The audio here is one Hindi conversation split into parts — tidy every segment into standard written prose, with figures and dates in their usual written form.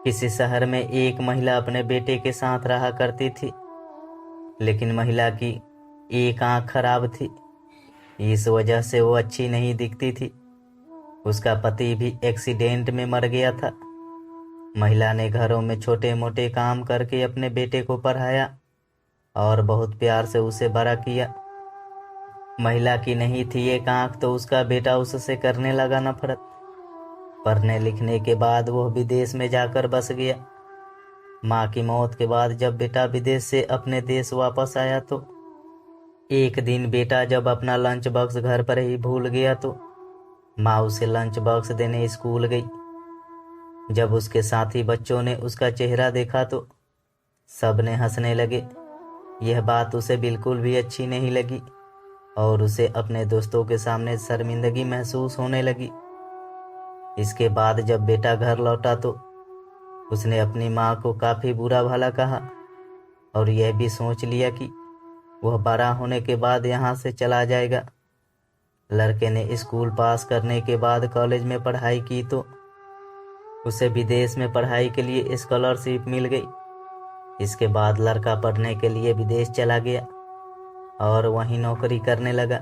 किसी शहर में एक महिला अपने बेटे के साथ रहा करती थी, लेकिन महिला की एक आंख खराब थी। इस वजह से वो अच्छी नहीं दिखती थी। उसका पति भी एक्सीडेंट में मर गया था। महिला ने घरों में छोटे मोटे काम करके अपने बेटे को पढ़ाया और बहुत प्यार से उसे बड़ा किया। महिला की नहीं थी एक आंख, तो उसका बेटा उससे करने लगा नफरत। पढ़ने लिखने के बाद वो विदेश में जाकर बस गया। माँ की मौत के बाद जब बेटा विदेश से अपने देश वापस आया तो एक दिन बेटा जब अपना लंच बॉक्स घर पर ही भूल गया तो माँ उसे लंच बॉक्स देने स्कूल गई। जब उसके साथी बच्चों ने उसका चेहरा देखा तो सब ने हंसने लगे। यह बात उसे बिल्कुल भी अच्छी नहीं लगी और उसे अपने दोस्तों के सामने शर्मिंदगी महसूस होने लगी। इसके बाद जब बेटा घर लौटा तो उसने अपनी माँ को काफ़ी बुरा भला कहा और यह भी सोच लिया कि वह बड़ा होने के बाद यहाँ से चला जाएगा। लड़के ने स्कूल पास करने के बाद कॉलेज में पढ़ाई की तो उसे विदेश में पढ़ाई के लिए स्कॉलरशिप मिल गई। इसके बाद लड़का पढ़ने के लिए विदेश चला गया और वहीं नौकरी करने लगा।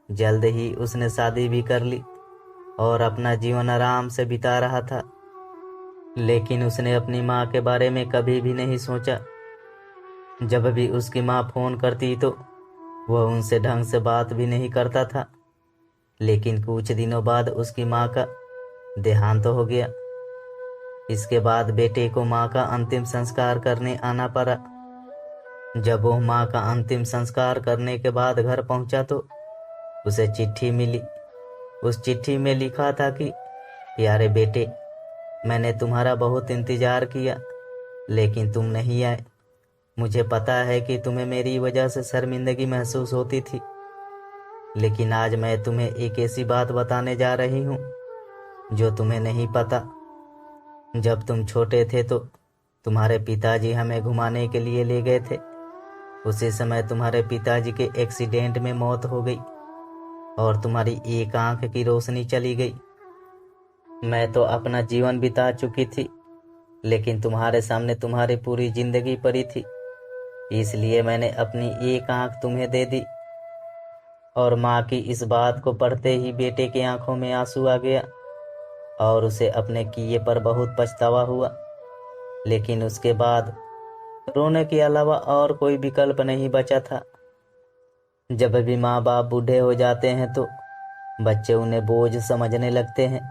जल्द ही उसने शादी भी कर ली और अपना जीवन आराम से बिता रहा था। लेकिन उसने अपनी माँ के बारे में कभी भी नहीं सोचा। जब भी उसकी माँ फ़ोन करती तो वह उनसे ढंग से बात भी नहीं करता था। लेकिन कुछ दिनों बाद उसकी माँ का देहांत हो गया। इसके बाद बेटे को माँ का अंतिम संस्कार करने आना पड़ा। जब वो माँ का अंतिम संस्कार करने के बाद घर पहुंचा तो उसे चिट्ठी मिली। उस चिट्ठी में लिखा था कि प्यारे बेटे, मैंने तुम्हारा बहुत इंतज़ार किया लेकिन तुम नहीं आए। मुझे पता है कि तुम्हें मेरी वजह से शर्मिंदगी महसूस होती थी, लेकिन आज मैं तुम्हें एक ऐसी बात बताने जा रही हूँ जो तुम्हें नहीं पता। जब तुम छोटे थे तो तुम्हारे पिताजी हमें घुमाने के लिए ले गए थे। उसी समय तुम्हारे पिताजी के एक्सीडेंट में मौत हो गई और तुम्हारी एक आंख की रोशनी चली गई। मैं तो अपना जीवन बिता चुकी थी, लेकिन तुम्हारे सामने तुम्हारी पूरी जिंदगी पड़ी थी, इसलिए मैंने अपनी एक आंख तुम्हें दे दी। और माँ की इस बात को पढ़ते ही बेटे की आंखों में आंसू आ गया और उसे अपने किए पर बहुत पछतावा हुआ। लेकिन उसके बाद रोने के अलावा और कोई विकल्प नहीं बचा था। जब भी माँ बाप बूढ़े हो जाते हैं तो बच्चे उन्हें बोझ समझने लगते हैं,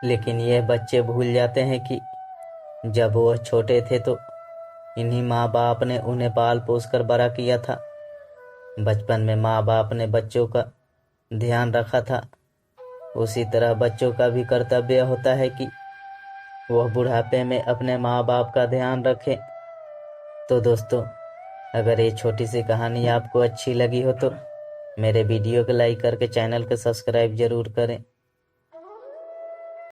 लेकिन यह बच्चे भूल जाते हैं कि जब वह छोटे थे तो इन्हीं माँ बाप ने उन्हें पाल पोस कर बड़ा किया था। बचपन में माँ बाप ने बच्चों का ध्यान रखा था, उसी तरह बच्चों का भी कर्तव्य होता है कि वह बुढ़ापे में अपने माँ बाप का ध्यान रखें। तो दोस्तों, अगर ये छोटी सी कहानी आपको अच्छी लगी हो तो मेरे वीडियो को लाइक करके चैनल को सब्सक्राइब जरूर करें।